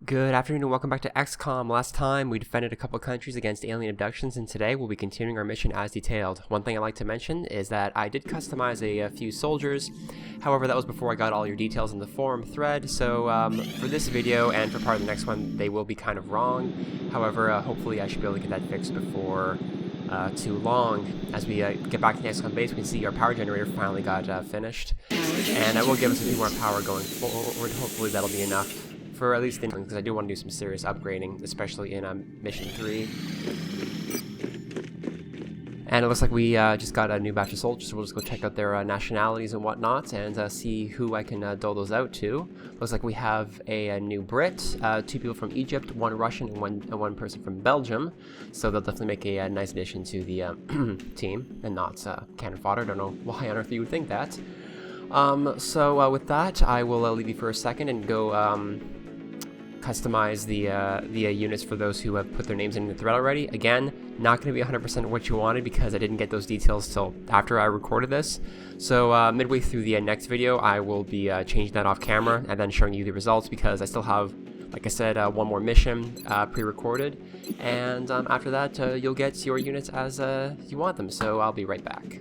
Good afternoon and welcome back to XCOM. Last time we defended a couple countries against alien abductions, and today we'll be continuing our mission as detailed. One thing I'd like to mention is that I did customize a few soldiers. However, that was before I got all your details in the forum thread, so for this video and for part of the next one, they will be kind of wrong. However, hopefully I should be able to get that fixed before too long. As we get back to the XCOM base, we can see our power generator finally got finished. And that will give us a few more power going forward. Hopefully that'll be enough for at least because I do want to do some serious upgrading, especially in Mission 3. And it looks like we just got a new batch of soldiers, so we'll just go check out their nationalities and whatnot, and see who I can dole those out to. Looks like we have a new Brit, 2 people from Egypt, 1 Russian, and one person from Belgium. So they'll definitely make a nice addition to the team, and not cannon fodder. Don't know why on earth you would think that. So with that, I will leave you for a second and go customize the units for those who have put their names in the thread already. Again, not going to be 100% what you wanted because I didn't get those details till after I recorded this. So midway through the next video, I will be changing that off camera and then showing you the results, because I still have, like I said, one more mission pre-recorded, and after that you'll get your units as you want them. So I'll be right back.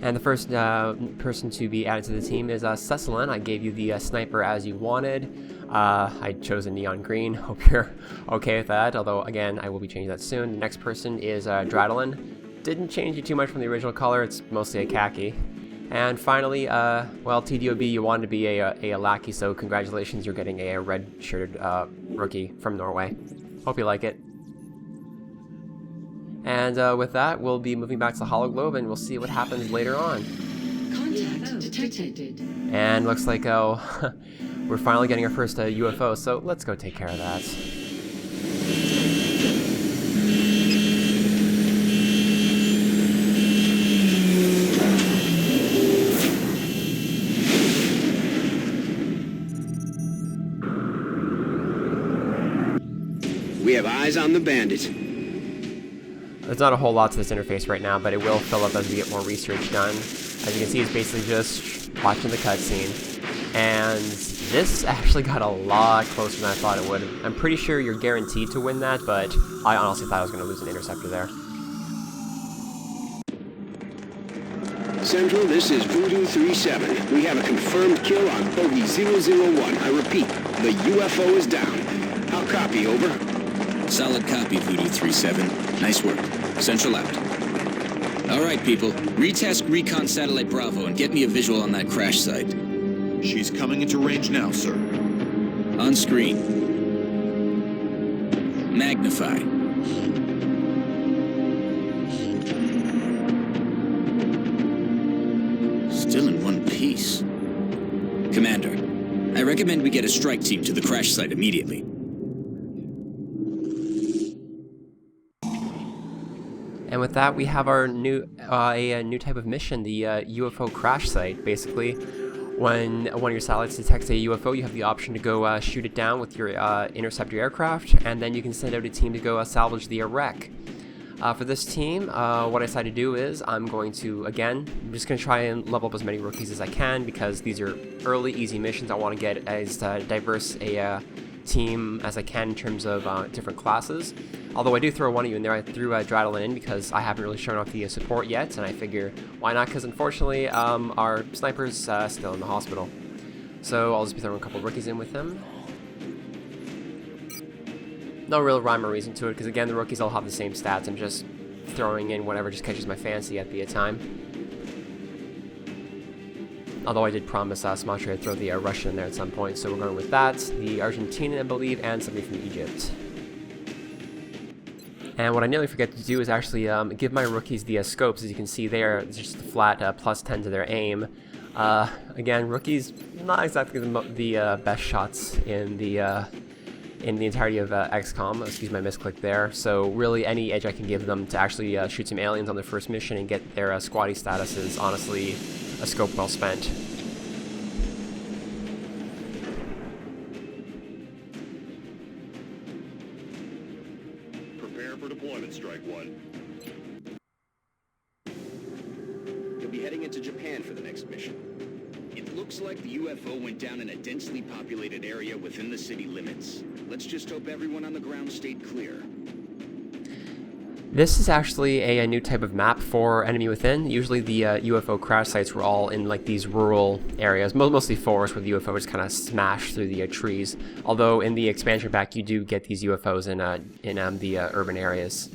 And the first person to be added to the team is Cecilin. I gave you the sniper as you wanted. I chose a neon green. Hope you're okay with that, although again I will be changing that soon. The next person is Dradlin. Didn't change it too much from the original color, it's mostly a khaki. And finally, well, TDOB, you wanted to be a lackey, so congratulations, you're getting a red-shirted rookie from Norway. Hope you like it. And with that, we'll be moving back to the Hologlobe, and we'll see what happens later on. Contact detected. And looks like we're finally getting our first UFO, so let's go take care of that. We have eyes on the bandit. There's not a whole lot to this interface right now, but it will fill up as we get more research done. As you can see, it's basically just watching the cutscene. And this actually got a lot closer than I thought it would. I'm pretty sure you're guaranteed to win that, but I honestly thought I was going to lose an interceptor there. Central, this is Voodoo 37. We have a confirmed kill on Bogey 001. I repeat, the UFO is down. I'll copy, over. Solid copy, Voodoo 37. Nice work. Central out. All right, people. Retask Recon Satellite Bravo and get me a visual on that crash site. She's coming into range now, sir. On screen. Magnify. Still in one piece. Commander, I recommend we get a strike team to the crash site immediately. And with that, we have our new a new type of mission, the UFO crash site. Basically, when one of your satellites detects a UFO, you have the option to go shoot it down with your interceptor aircraft, and then you can send out a team to go salvage the wreck. For this team, what I decided to do is I'm just going to try and level up as many rookies as I can, because these are early, easy missions. I want to get as diverse a team as I can in terms of different classes. Although I do throw one of you in there. I threw Dradlin in because I haven't really shown off the support yet, and I figure why not, because unfortunately our sniper's still in the hospital. So I'll just be throwing a couple rookies in with him. No real rhyme or reason to it, because again, the rookies all have the same stats. I'm just throwing in whatever just catches my fancy at the time. Although I did promise Smasher I'd throw the Russian in there at some point, so we're going with that. The Argentinian, I believe, and somebody from Egypt. And what I nearly forget to do is actually give my rookies the scopes. As you can see there, it's just a flat plus 10 to their aim. Again, rookies, not exactly the best shots in the entirety of XCOM. Excuse my misclick there. So really, any edge I can give them to actually shoot some aliens on their first mission and get their squatty status is honestly a scope well spent. Prepare for deployment, Strike One. You'll be heading into Japan for the next mission. It looks like The UFO went down in a densely populated area within the city limits. Let's just hope everyone on the ground stayed clear. This is actually a new type of map for Enemy Within. Usually the UFO crash sites were all in like these rural areas, mostly forest, where the UFO just kind of smashed through the trees. Although in the expansion pack you do get these UFOs in the urban areas.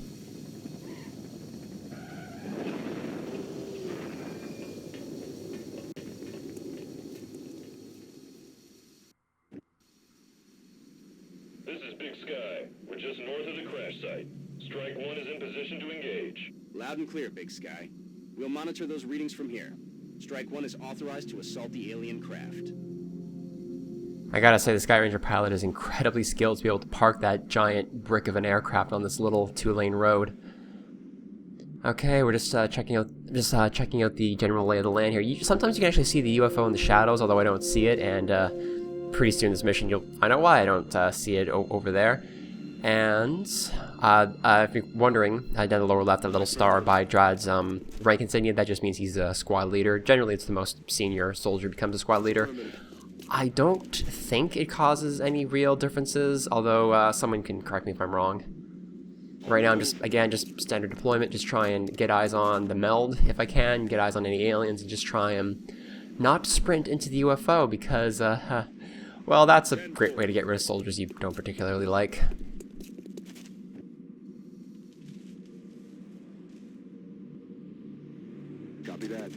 This is Big Sky. We're just north of the crash site. Strike 1 is in position to engage. Loud and clear, Big Sky. We'll monitor those readings from here. Strike 1 is authorized to assault the alien craft. I gotta say, the Sky Ranger pilot is incredibly skilled to be able to park that giant brick of an aircraft on this little 2-lane road. Okay, we're just checking out the general lay of the land here. Sometimes you can actually see the UFO in the shadows, although I don't see it, and pretty soon in this mission you'll find out why I don't see it over there. And if you're wondering, down the lower left, that little star by Drad's rank insignia, that just means he's a squad leader. Generally, it's the most senior soldier becomes a squad leader. I don't think it causes any real differences, although someone can correct me if I'm wrong. Right now, I'm just standard deployment, just try and get eyes on the meld if I can, get eyes on any aliens, and just try and not sprint into the UFO because, well, that's a great way to get rid of soldiers you don't particularly like. Copy that.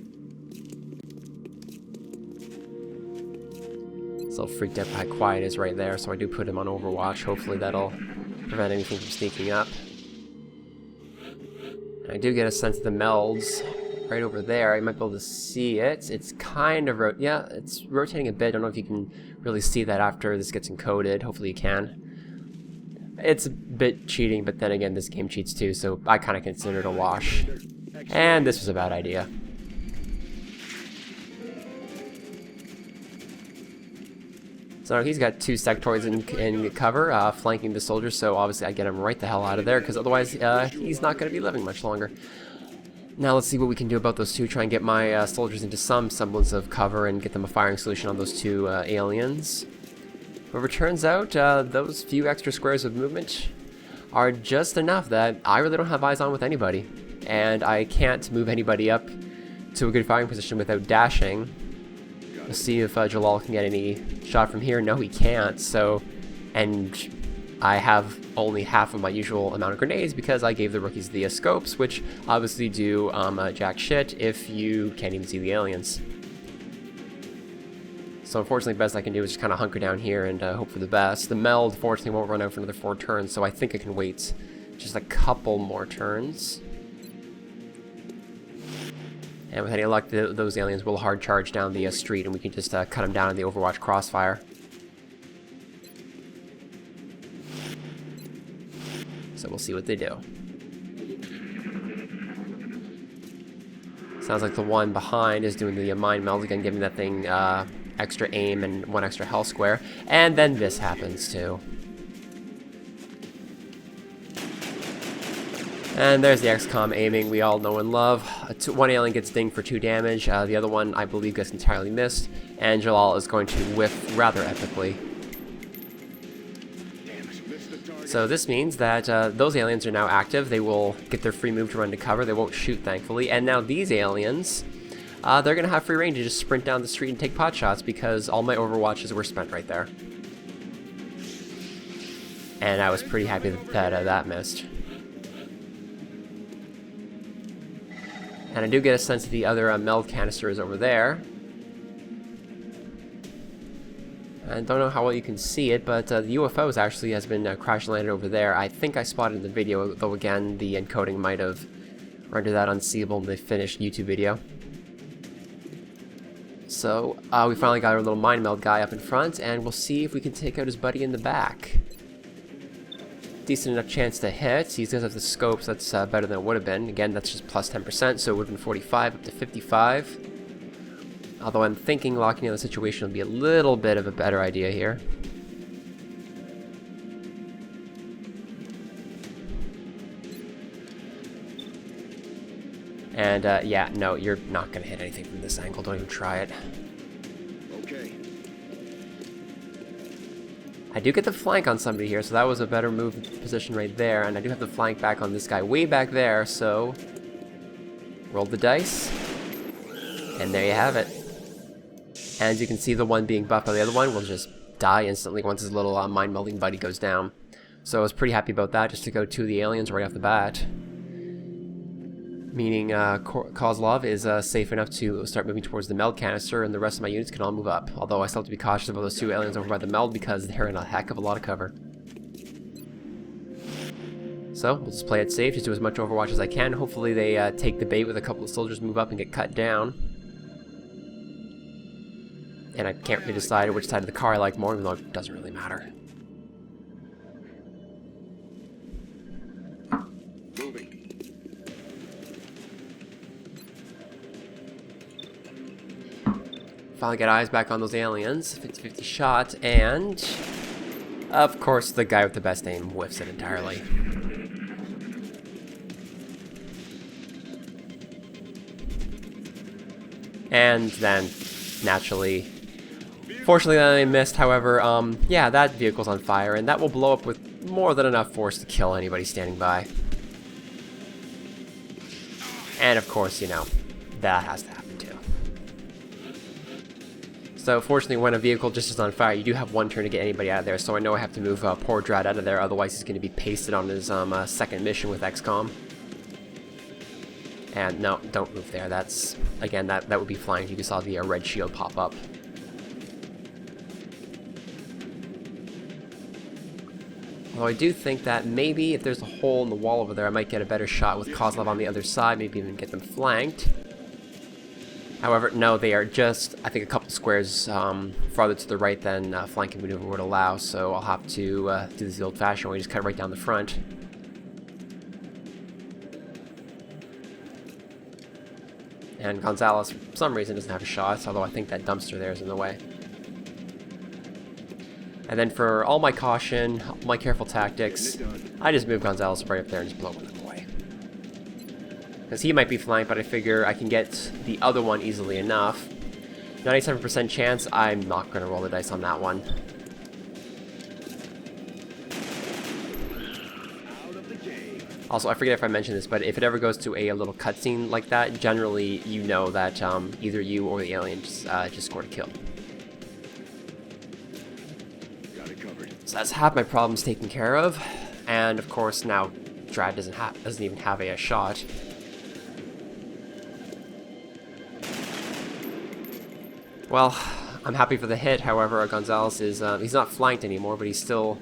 It's a little freaked out how quiet it is right there, so I do put him on Overwatch. Hopefully that'll prevent anything from sneaking up. And I do get a sense of the melds right over there. You might be able to see it. It's kind of, yeah, it's rotating a bit. I don't know if you can really see that after this gets encoded. Hopefully you can. It's a bit cheating, but then again, this game cheats too, so I kind of consider it a wash. And this was a bad idea. So he's got 2 sectoids in cover, flanking the soldiers, so obviously I get him right the hell out of there, because otherwise he's not going to be living much longer. Now let's see what we can do about those 2, try and get my soldiers into some semblance of cover and get them a firing solution on those 2 aliens. However, it turns out those few extra squares of movement are just enough that I really don't have eyes on with anybody. And I can't move anybody up to a good firing position without dashing. We'll see if Jalal can get any shot from here. No, he can't. So, and I have only half of my usual amount of grenades because I gave the rookies the scopes, which obviously do jack shit if you can't even see the aliens. So unfortunately, the best I can do is just kind of hunker down here and hope for the best. The meld, fortunately, won't run out for another 4 turns, so I think I can wait just a couple more turns. And with any luck, those aliens will hard charge down the street, and we can just cut them down in the Overwatch crossfire. So we'll see what they do. Sounds like the one behind is doing the mind meld again, giving that thing extra aim and 1 extra health square. And then this happens too. And there's the XCOM aiming we all know and love. 1 alien gets dinged for 2 damage, the other one I believe gets entirely missed, and Jalal is going to whiff rather epically. So this means that those aliens are now active. They will get their free move to run to cover. They won't shoot, thankfully. And now these aliens, they're going to have free reign to just sprint down the street and take pot shots because all my Overwatches were spent right there. And I was pretty happy that that missed. And I do get a sense of the other meld canister is over there. I don't know how well you can see it, but the UFO actually has been crash landed over there. I think I spotted in the video, though again, the encoding might have rendered that unseeable in the finished YouTube video. So, we finally got our little mind meld guy up in front, and we'll see if we can take out his buddy in the back. Decent enough chance to hit. He does have the scopes, that's better than it would have been. Again, that's just plus 10%, so it would have been 45 up to 55. Although I'm thinking locking in the situation will be a little bit of a better idea here. And yeah, no, you're not going to hit anything from this angle. Don't even try it. Okay, do get the flank on somebody here, so that was a better move position right there. And I do have the flank back on this guy way back there, so... roll the dice. And there you have it. And as you can see, the one being buffed by the other one will just die instantly once his little mind-melding buddy goes down. So I was pretty happy about that, just to go to the aliens right off the bat. Meaning Kozlov is safe enough to start moving towards the meld canister, and the rest of my units can all move up. Although I still have to be cautious about those two aliens over by the meld because they're in a heck of a lot of cover. So we'll just play it safe, just do as much Overwatch as I can. Hopefully they take the bait with a couple of soldiers, move up and get cut down. And I can't really decide which side of the car I like more, even though it doesn't really matter. Finally get eyes back on those aliens. 50-50 shot, and of course the guy with the best aim whiffs it entirely. And then, naturally, fortunately they missed. However, yeah, that vehicle's on fire, and that will blow up with more than enough force to kill anybody standing by. And of course, you know, that has to happen too. So fortunately, when a vehicle just is on fire, you do have one turn to get anybody out of there, so I know I have to move poor Drad out of there, otherwise he's going to be pasted on his second mission with XCOM. And no, don't move there. That's, again, that would be flying if you saw the red shield pop up. Although I do think that maybe if there's a hole in the wall over there, I might get a better shot with Kozlov on the other side, maybe even get them flanked. However, no, they are just, I think, a couple squares farther to the right than flanking maneuver would allow, so I'll have to do this the old-fashioned way, just cut right down the front. And Gonzalez, for some reason, doesn't have a shot, although I think that dumpster there is in the way. And then for all my caution, my careful tactics, I just move Gonzalez right up there and just blow them away. Because he might be flanked, but I figure I can get the other one easily enough. 97% chance, I'm not going to roll the dice on that one. Also, I forget if I mentioned this, but if it ever goes to a little cutscene like that, generally you know that either you or the alien just scored a kill. So that's half my problems taken care of, and of course now Drad doesn't even have a shot. Well, I'm happy for the hit. However, Gonzalez is he's not flanked anymore, but he's still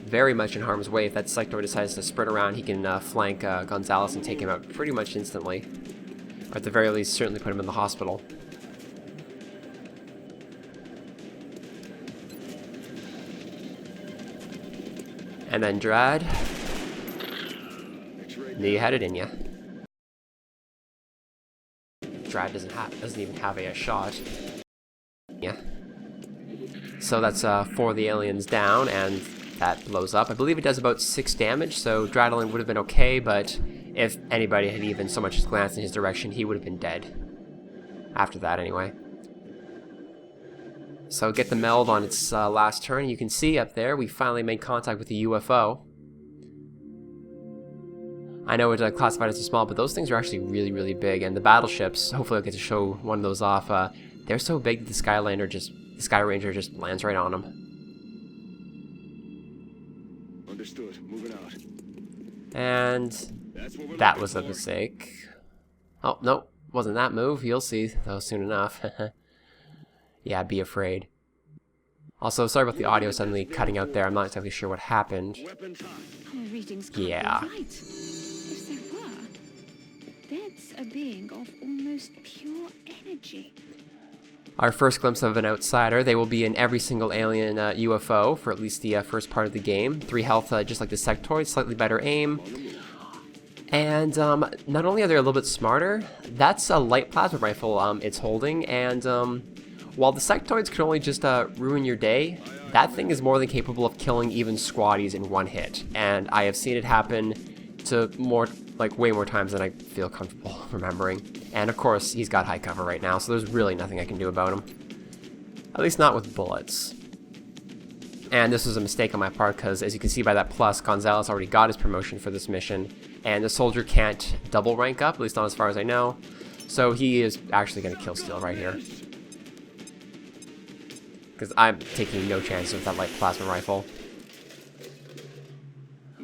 very much in harm's way. If that Sectoid decides to sprint around, he can flank Gonzalez and take him out pretty much instantly. Or at the very least, certainly put him in the hospital. And then Drad, knew you had it in ya. Drad doesn't even have a shot. Yeah. So that's 4 of the aliens down, and that blows up. I believe it does about 6 damage, so Dradlin would have been okay, but if anybody had even so much as glanced in his direction, he would have been dead. After that, anyway. So get the meld on its last turn. You can see up there, we finally made contact with the UFO. I know it's classified as small, but those things are actually really, really big, and the battleships, hopefully I'll get to show one of those off, they're so big that the Sky Ranger just lands right on them. Understood. Moving out. And that was a mistake. Oh, no, wasn't that move. You'll see, though, soon enough. Yeah, be afraid. Also, sorry about the audio suddenly cutting out there. I'm not exactly sure what happened. Yeah. If there were, that's a being of almost pure energy. Our first glimpse of an outsider. They will be in every single alien UFO for at least the first part of the game. 3 health, just like the Sectoid, slightly better aim. And not only are they a little bit smarter, that's a light plasma rifle it's holding, and while the Sectoids can only just ruin your day, that thing is more than capable of killing even squaddies in one hit. And I have seen it happen to way more times than I feel comfortable remembering. And of course, he's got high cover right now, so there's really nothing I can do about him. At least not with bullets. And this was a mistake on my part because, as you can see by that plus, Gonzalez already got his promotion for this mission, and the soldier can't double rank up, at least not as far as I know. So he is actually going to kill Steel right here. Because I'm taking no chances with that light plasma rifle.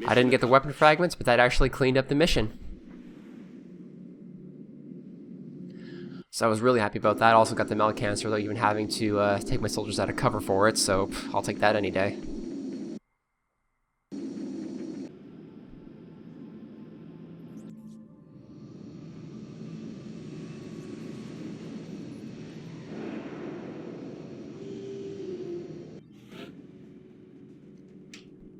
I didn't get the weapon fragments, but that actually cleaned up the mission. So I was really happy about that. Also got the Mel Cancer without even having to take my soldiers out of cover for it, so I'll take that any day.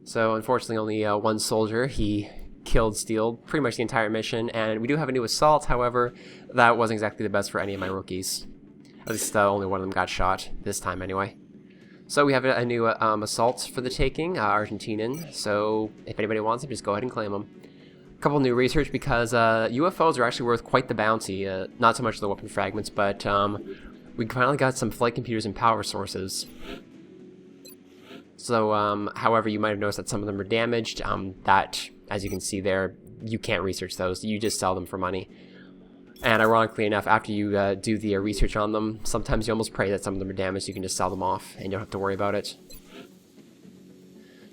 So unfortunately only one soldier. He killed Steel pretty much the entire mission, and we do have a new assault. However, that wasn't exactly the best for any of my rookies. At least only one of them got shot, this time anyway. So we have a new assault for the taking, Argentinian, so if anybody wants him, just go ahead and claim him. A couple new research, because UFOs are actually worth quite the bounty, not so much the weapon fragments, but we finally got some flight computers and power sources. So, however, you might have noticed that some of them are damaged. That, as you can see there, you can't research those. You just sell them for money. And ironically enough, after you do the research on them, sometimes you almost pray that some of them are damaged. You can just sell them off, and you don't have to worry about it.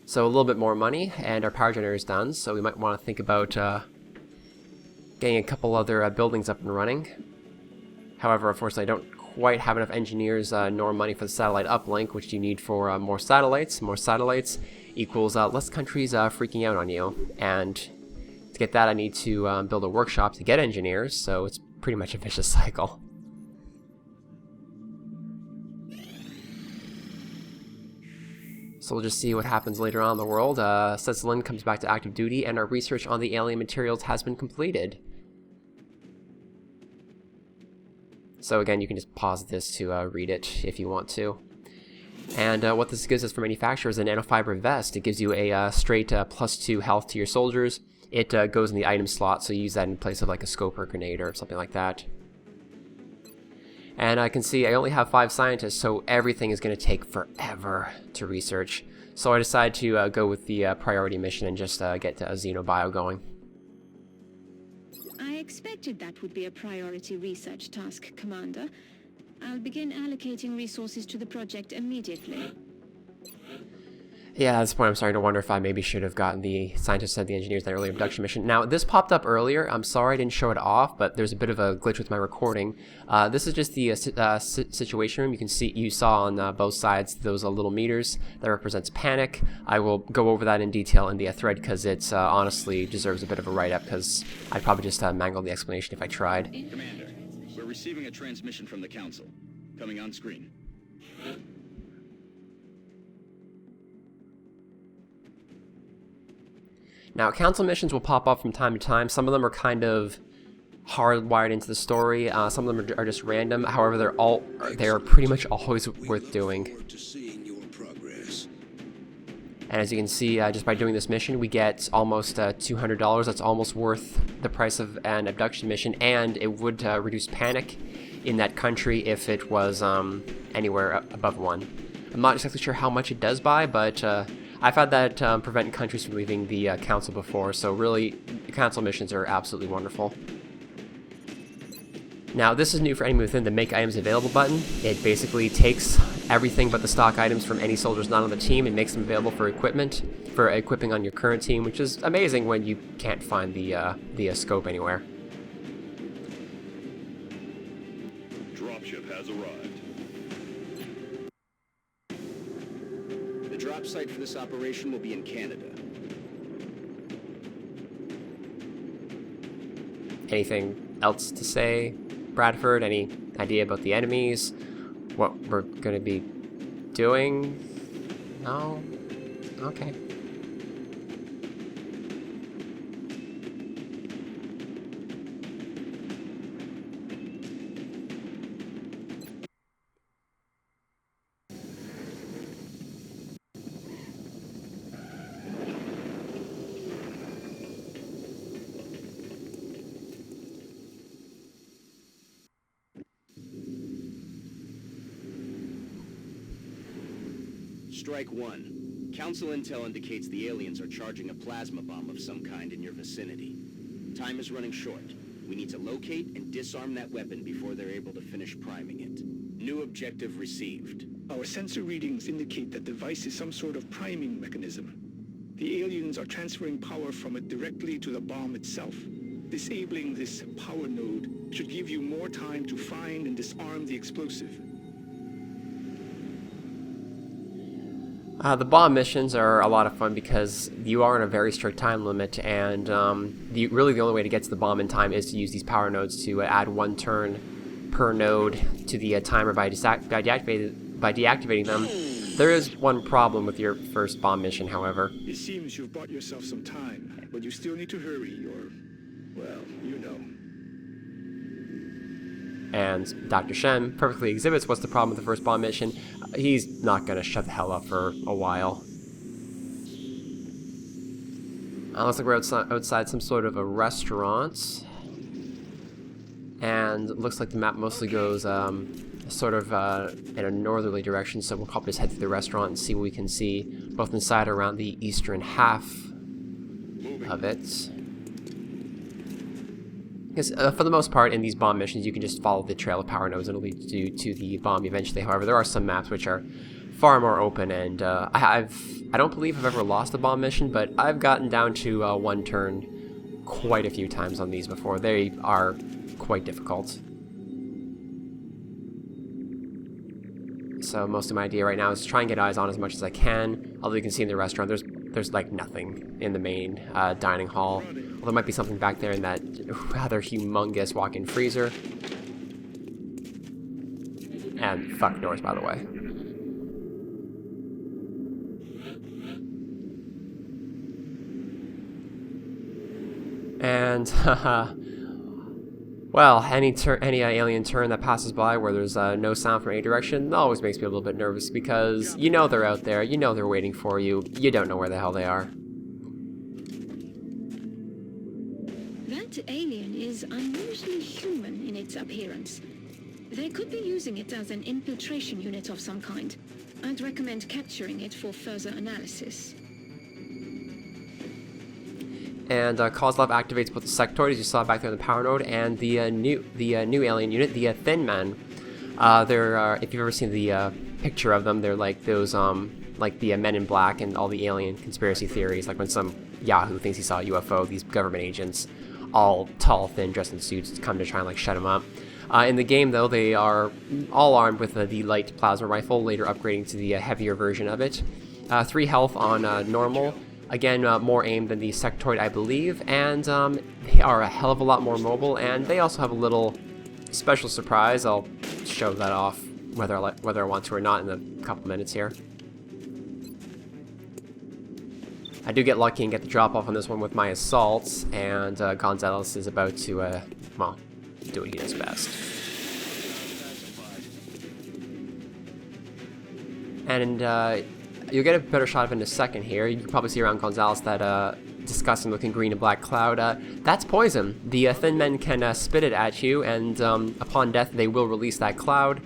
So a little bit more money, and our power generator is done. So we might want to think about getting a couple other buildings up and running. However, unfortunately, I don't quite have enough engineers nor money for the satellite uplink, which you need for more satellites. More satellites equals less countries freaking out on you. And to get that, I need to build a workshop to get engineers, so it's pretty much a vicious cycle. So we'll just see what happens later on in the world. Sutherland comes back to active duty, and our research on the alien materials has been completed. So again, you can just pause this to read it if you want to. And what this gives us for manufacture is a nanofiber vest. It gives you a straight +2 health to your soldiers. It goes in the item slot, so you use that in place of like a scope or grenade or something like that. And I can see I only have 5 scientists, so everything is going to take forever to research. So I decided to go with the priority mission and just get Xenobio going. I expected that would be a priority research task, Commander. I'll begin allocating resources to the project immediately. Yeah, at this point I'm starting to wonder if I maybe should have gotten the scientists and the engineers in that earlier abduction mission. Now, this popped up earlier. I'm sorry I didn't show it off, but there's a bit of a glitch with my recording. This is just the situation room. You can see, you saw on both sides those little meters. That represents panic. I will go over that in detail in the thread because it's honestly deserves a bit of a write-up, because I'd probably just mangle the explanation if I tried. Commander, we're receiving a transmission from the Council. Coming on screen. Now, council missions will pop up from time to time. Some of them are kind of hardwired into the story. Some of them are just random. However, they are pretty much always worth doing. And as you can see, just by doing this mission, we get almost $200. That's almost worth the price of an abduction mission, and it would reduce panic in that country if it was anywhere above 1. I'm not exactly sure how much it does buy, but I've had that prevent countries from leaving the council before, so really, council missions are absolutely wonderful. Now, this is new for anyone within the Make Items Available button. It basically takes everything but the stock items from any soldiers not on the team and makes them available for equipping on your current team, which is amazing when you can't find the scope anywhere. Dropship has arrived. The drop site for this operation will be in Canada. Anything else to say, Bradford? Any idea about the enemies? What we're going to be doing? No? Okay. Strike 1. Council intel indicates the aliens are charging a plasma bomb of some kind in your vicinity. Time is running short. We need to locate and disarm that weapon before they're able to finish priming it. New objective received. Our sensor readings indicate that the device is some sort of priming mechanism. The aliens are transferring power from it directly to the bomb itself. Disabling this power node should give you more time to find and disarm the explosive. The bomb missions are a lot of fun because you are in a very strict time limit, and really the only way to get to the bomb in time is to use these power nodes to add 1 turn per node to the timer by deactivating them. There is one problem with your first bomb mission, however. It seems you've bought yourself some time, but you still need to hurry or, well, you know. And Dr. Shen perfectly exhibits what's the problem with the first bomb mission. He's not going to shut the hell up for a while. Looks like we're outside some sort of a restaurant. And it looks like the map mostly goes sort of in a northerly direction, so we'll probably just head through the restaurant and see what we can see, both inside or around the eastern half of it. Because for the most part, in these bomb missions, you can just follow the trail of power nodes and it'll lead you to the bomb eventually. However, there are some maps which are far more open, and I don't believe I've ever lost a bomb mission, but I've gotten down to 1 turn quite a few times on these before. They are quite difficult. So most of my idea right now is to try and get eyes on as much as I can. Although you can see in the restaurant, there's like nothing in the main dining hall. Well, there might be something back there in that rather humongous walk-in freezer. And fuck doors, by the way. And well, any alien turn that passes by where there's no sound from any direction always makes me a little bit nervous because you know they're out there, you know they're waiting for you, you don't know where the hell they are. That alien is unusually human in its appearance. They could be using it as an infiltration unit of some kind. I'd recommend capturing it for further analysis. And Kozlov activates both the sectoid, as you saw back there in the power node, and the new alien unit, the Thin Men. They're if you've ever seen the picture of them, they're like those like the Men in Black and all the alien conspiracy theories. Like when some Yahoo thinks he saw a UFO, these government agents, all tall, thin, dressed in suits, come to try and like shut him up. In the game, though, they are all armed with the light plasma rifle, later upgrading to the heavier version of it. 3 health on normal. Again, more aim than the sectoid, I believe, and they are a hell of a lot more mobile, and they also have a little special surprise. I'll show that off whether I want to or not in a couple minutes here. I do get lucky and get the drop-off on this one with my assaults, and Gonzalez is about to, well, do what he does best. And you'll get a better shot of it in a second here. You can probably see around Gonzalez that disgusting looking green and black cloud. That's poison. The Thin Men can spit it at you, and upon death they will release that cloud.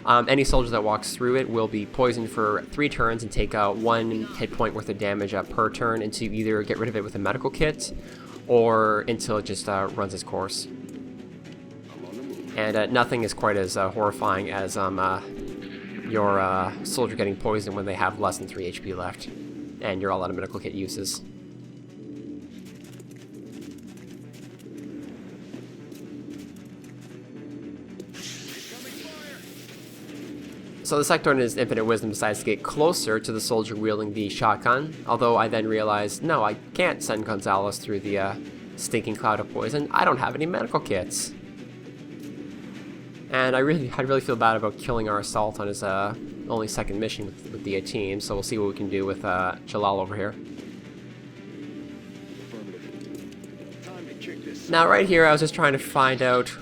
Any soldier that walks through it will be poisoned for 3 turns and take 1 hit point worth of damage per turn until you either get rid of it with a medical kit or until it just runs its course. And nothing is quite as horrifying as your soldier getting poisoned when they have less than 3 HP left, and you're all out of medical kit uses. So the Sector in his infinite wisdom decides to get closer to the soldier wielding the shotgun, although I then realized, no, I can't send Gonzalez through the stinking cloud of poison. I don't have any medical kits. And I really feel bad about killing our assault on his only second mission with the team, so we'll see what we can do with Jalal over here. Now right here I was just trying to find out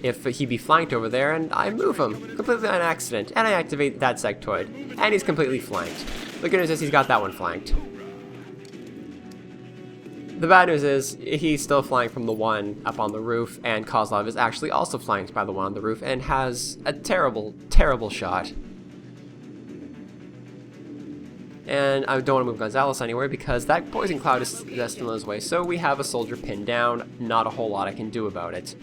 if he'd be flanked over there, and I move him completely on accident, and I activate that sectoid, and he's completely flanked. The good news is he's got that one flanked. The bad news is he's still flanked from the one up on the roof, and Kozlov is actually also flanked by the one on the roof and has a terrible, terrible shot. And I don't want to move Gonzalez anywhere because that poison cloud is still in his way. So we have a soldier pinned down. Not a whole lot I can do about it.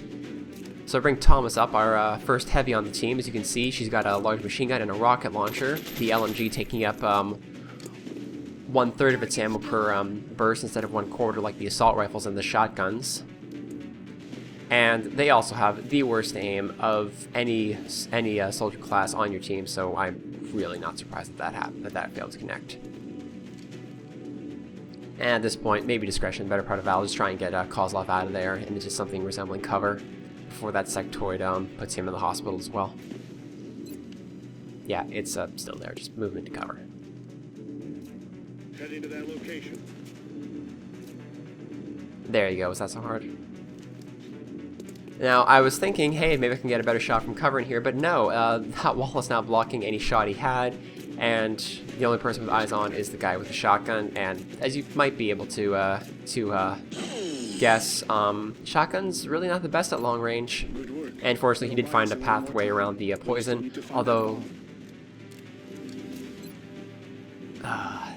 So I bring Thomas up, our first heavy on the team. As you can see, she's got a large machine gun and a rocket launcher. The LMG taking up 1/3 of its ammo per burst instead of 1/4 like the assault rifles and the shotguns. And they also have the worst aim of any soldier class on your team, so I'm really not surprised that failed to connect. And at this point, maybe discretion, better part of valor, just try and get Kozlov out of there and into something resembling cover before that sectoid puts him in the hospital as well. Yeah, it's still there, just move into cover. Heading to that location. There you go, was that so hard? Now, I was thinking, hey, maybe I can get a better shot from cover in here, but no, that wall is now blocking any shot he had, and the only person with eyes on is the guy with the shotgun, and as you might be able to guess, shotgun's really not the best at long range, and fortunately he did find a pathway around the poison, although...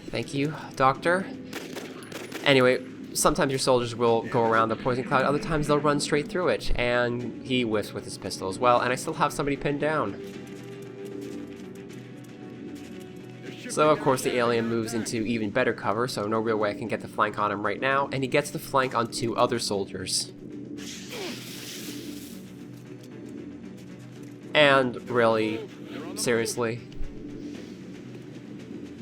thank you, Doctor. Anyway, sometimes your soldiers will go around the poison cloud, other times they'll run straight through it, and he whiffs with his pistol as well, and I still have somebody pinned down. So of course the alien moves into even better cover, so no real way I can get the flank on him right now, and he gets the flank on 2 other soldiers. And really, seriously?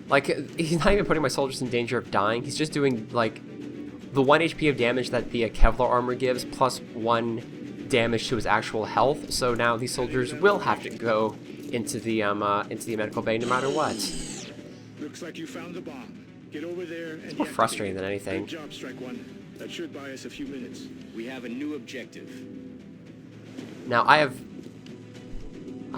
Like, he's not even putting my soldiers in danger of dying, he's just doing, like, the 1 HP of damage that the Kevlar armor gives, plus 1 damage to his actual health, so now these soldiers will have to go into the medical bay no matter what. Looks like you found the bomb. Get over there and It's more frustrating than anything. Good job, Strike One. That should buy us a few minutes. We have a new objective. Now, I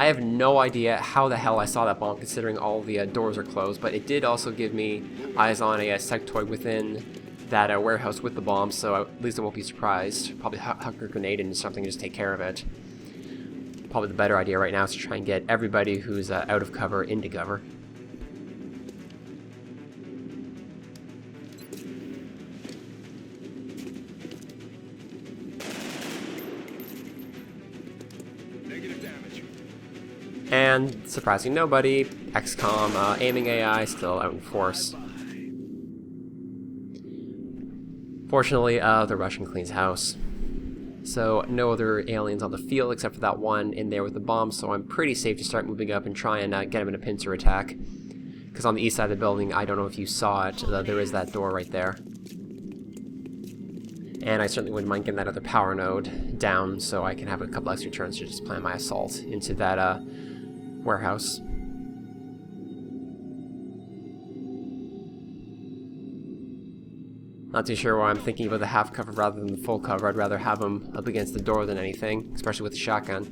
have no idea how the hell I saw that bomb, considering all the doors are closed, but it did also give me eyes on a sectoid within that warehouse with the bomb, so at least I won't be surprised. Probably huck a grenade into something and just take care of it. Probably the better idea right now is to try and get everybody who's out of cover into cover. Negative damage. And surprising nobody, XCOM aiming AI still out in force. Fortunately, the Russian cleans house. So no other aliens on the field except for that one in there with the bomb, so I'm pretty safe to start moving up and try and get him in a pincer attack. Because on the east side of the building, I don't know if you saw it, there is that door right there. And I certainly wouldn't mind getting that other power node down so I can have a couple extra turns to just plan my assault into that warehouse. Not too sure why I'm thinking about the half cover rather than the full cover. I'd rather have him up against the door than anything, especially with the shotgun.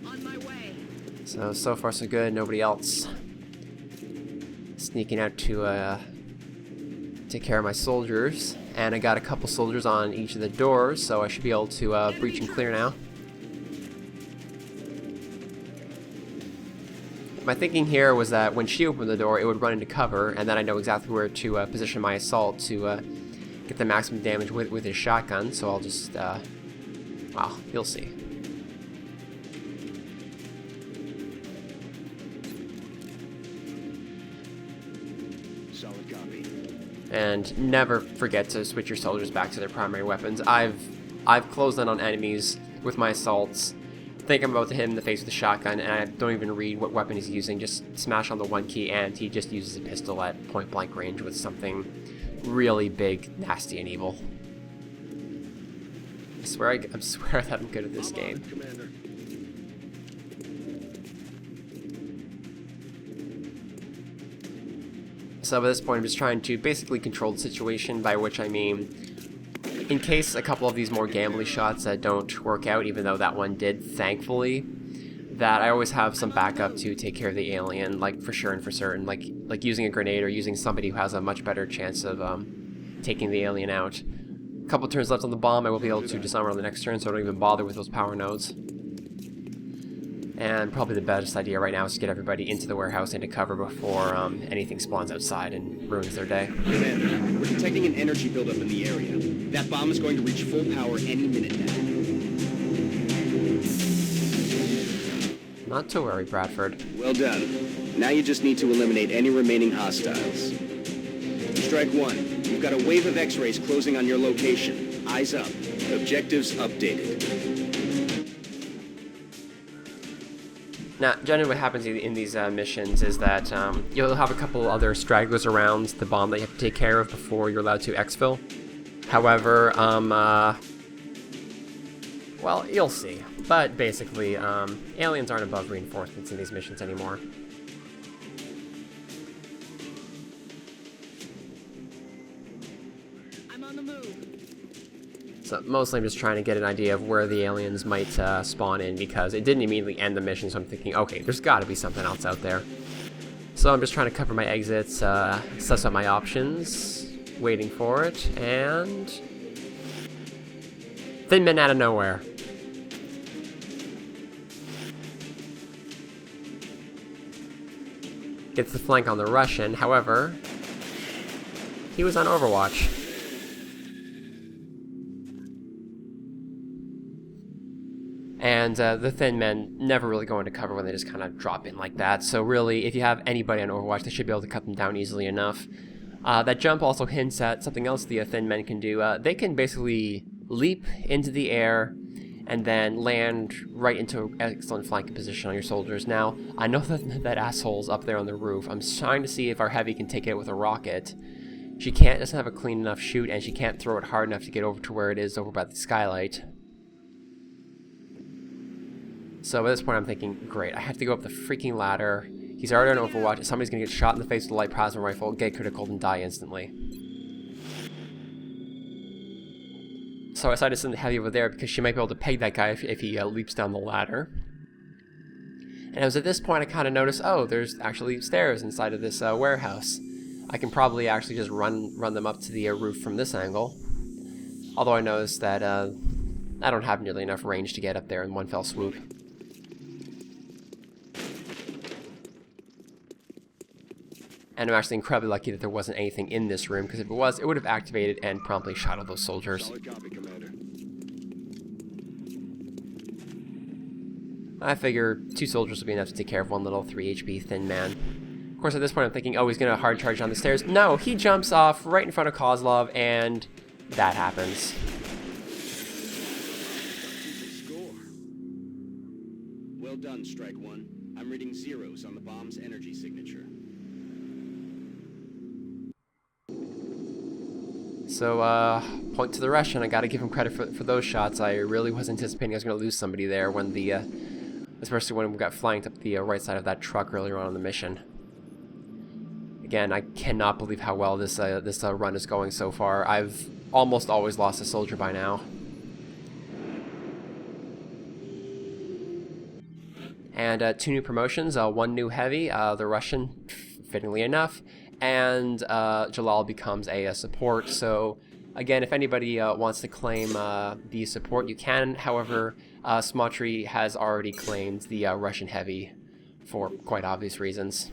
On my way. So far so good, nobody else sneaking out to take care of my soldiers. And I got a couple soldiers on each of the doors, so I should be able to breach and clear now. My thinking here was that when she opened the door, it would run into cover, and then I know exactly where to position my assault to get the maximum damage with his shotgun, so I'll just, well, you'll see. Solid copy. And never forget to switch your soldiers back to their primary weapons. I've closed in on enemies with my assaults, think I'm about to hit him in the face with a shotgun, and I don't even read what weapon he's using, just smash on the 1 key, and he just uses a pistol at point blank range with something really big, nasty, and evil. I swear that I'm good at this game. Commander. So at this point I'm just trying to basically control the situation, by which I mean, in case a couple of these more gambly shots don't work out, even though that one did, thankfully, that I always have some backup to take care of the alien, like for sure and for certain, like using a grenade or using somebody who has a much better chance of taking the alien out. couple turns left on the bomb, I will be able to disarm her on the next turn, so I don't even bother with those power nodes. And probably the best idea right now is to get everybody into the warehouse into cover before anything spawns outside and ruins their day. Commander, we're detecting an energy buildup in the area. That bomb is going to reach full power any minute now. Not to worry, Bradford. Well done. Now you just need to eliminate any remaining hostiles. Strike one. You've got a wave of X-rays closing on your location. Eyes up. Objectives updated. Now, generally what happens in these missions is that you'll have a couple other stragglers around the bomb that you have to take care of before you're allowed to exfil. However, well, you'll see. But basically, aliens aren't above reinforcements in these missions anymore. I'm on the move. So mostly I'm just trying to get an idea of where the aliens might spawn in, because it didn't immediately end the mission, so I'm thinking, okay, there's got to be something else out there. So I'm just trying to cover my exits, suss out my options, waiting for it, and... Thin men out of nowhere. Gets the flank on the Russian, however, he was on Overwatch. And the thin men never really go into cover when they just kind of drop in like that. So really, if you have anybody on Overwatch, they should be able to cut them down easily enough. That jump also hints at something else the thin men can do. They can basically leap into the air and then land right into an excellent flanking position on your soldiers. Now, I know that asshole's up there on the roof. I'm trying to see if our heavy can take it with a rocket. She doesn't have a clean enough shoot, and she can't throw it hard enough to get over to where it is over by the skylight. So at this point I'm thinking, great, I have to go up the freaking ladder. He's already on Overwatch. Somebody's going to get shot in the face with a light plasma rifle, get critical, and die instantly. So I decided to send the heavy over there because she might be able to peg that guy if he leaps down the ladder. And it was at this point I kind of noticed, oh, there's actually stairs inside of this warehouse. I can probably actually just run them up to the roof from this angle. Although I noticed that I don't have nearly enough range to get up there in one fell swoop. And I'm actually incredibly lucky that there wasn't anything in this room, because if it was, it would have activated and promptly shot all those soldiers. Solid copy, Commander. I figure 2 soldiers will be enough to take care of one little 3 HP thin man. Of course, at this point I'm thinking, oh, he's going to hard charge down the stairs. No, he jumps off right in front of Kozlov, and that happens. Score. Well done, Strike One. I'm reading zeros on the bomb's energy signature. So, point to the Russian. I gotta give him credit for those shots. I really was anticipating I was gonna lose somebody there when especially when we got flanked up the right side of that truck earlier on in the mission. Again, I cannot believe how well this run is going so far. I've almost always lost a soldier by now. And 2 new promotions, 1 new heavy, the Russian, fittingly enough, and Jalal becomes a support. So again, if anybody wants to claim the support, you can. However, Smotry has already claimed the Russian heavy for quite obvious reasons.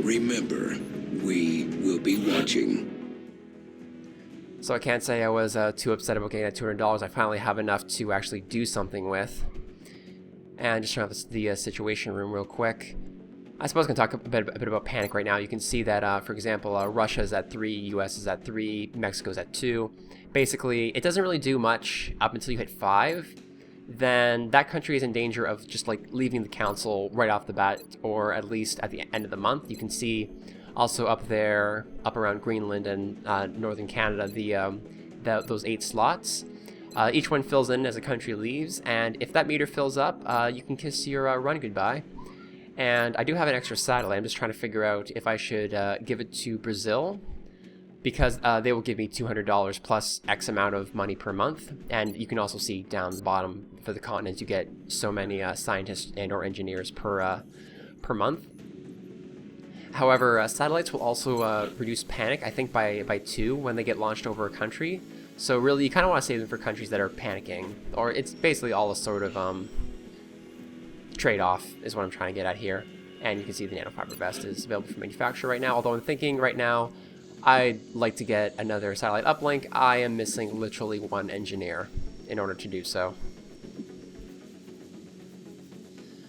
Remember, we will be watching. So I can't say I was too upset about getting that $200. I finally have enough to actually do something with. And just turn off the situation room real quick. I suppose I can talk a bit about panic right now. You can see that, for example, Russia is at 3, US is at 3, Mexico's at 2. Basically, it doesn't really do much up until you hit 5. Then that country is in danger of just like leaving the council right off the bat, or at least at the end of the month. You can see also up there, up around Greenland and northern Canada, those 8 slots. Each one fills in as a country leaves, and if that meter fills up, you can kiss your run goodbye. And I do have an extra satellite. I'm just trying to figure out if I should give it to Brazil, because they will give me $200 plus X amount of money per month. And you can also see down the bottom for the continents, you get so many scientists and or engineers per month. However, satellites will also reduce panic, I think by 2 when they get launched over a country. So really, you kind of want to save them for countries that are panicking, or it's basically all a sort of trade-off is what I'm trying to get at here. And you can see the nanofiber vest is available for manufacture right now, although I'm thinking right now I'd like to get another satellite uplink. I am missing literally 1 engineer in order to do so.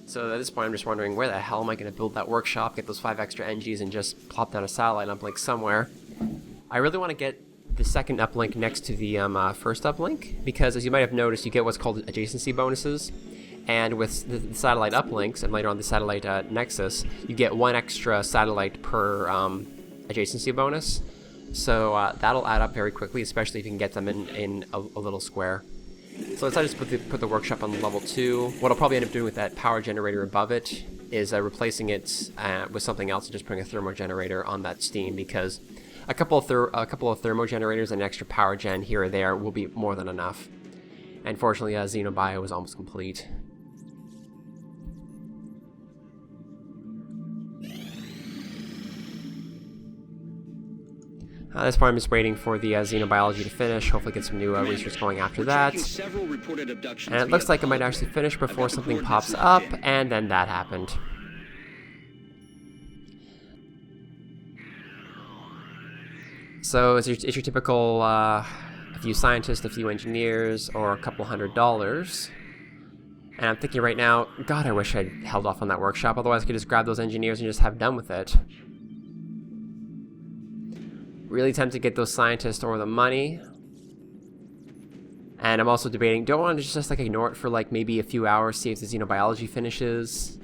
So at this point I'm just wondering, where the hell am I going to build that workshop, get those 5 extra NGs, and just plop down a satellite uplink somewhere. I really want to get the second uplink next to the first uplink, because as you might have noticed, you get what's called adjacency bonuses. And with the satellite uplinks, and later on the satellite nexus, you get 1 extra satellite per adjacency bonus. So that'll add up very quickly, especially if you can get them in a little square. So let's just put the workshop on level 2. What I'll probably end up doing with that power generator above it is replacing it with something else and just putting a thermo generator on that steam, because a couple of thermo generators and an extra power gen here or there will be more than enough. And fortunately, Xenobio is almost complete. At this point, I'm just waiting for the xenobiology to finish, hopefully get some new research going after that. And it looks like it might actually finish before something pops up, and then that happened. So it's your typical a few scientists, a few engineers, or a couple $100. And I'm thinking right now, God, I wish I'd held off on that workshop, otherwise I could just grab those engineers and just have done with it. Really tempted to get those scientists or the money. And I'm also debating, do I want to just like ignore it for like maybe a few hours, see if the xenobiology finishes?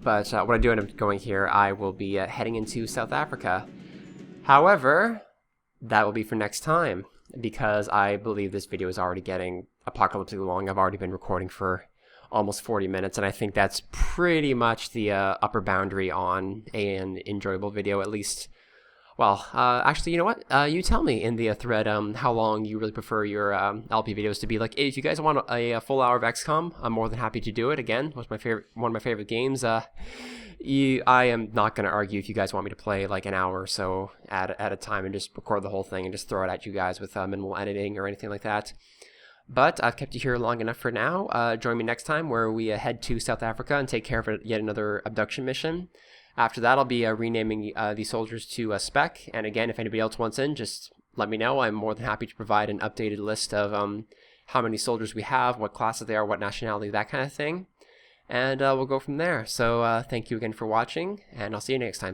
But what I do end up going here, I will be heading into South Africa. However, that will be for next time, because I believe this video is already getting apocalyptically long. I've already been recording for almost 40 minutes, and I think that's pretty much the upper boundary on an enjoyable video, at least. Well, actually, you know what? You tell me in the thread how long you really prefer your LP videos to be. Like, if you guys want a full hour of XCOM, I'm more than happy to do it. Again, one of my favorite games. I am not going to argue if you guys want me to play like an hour or so at a time and just record the whole thing and just throw it at you guys with minimal editing or anything like that. But I've kept you here long enough for now. Join me next time where we head to South Africa and take care of yet another abduction mission. After that, I'll be renaming these soldiers to Spec. And again, if anybody else wants in, just let me know. I'm more than happy to provide an updated list of how many soldiers we have, what classes they are, what nationality, that kind of thing. And we'll go from there. So thank you again for watching, and I'll see you next time.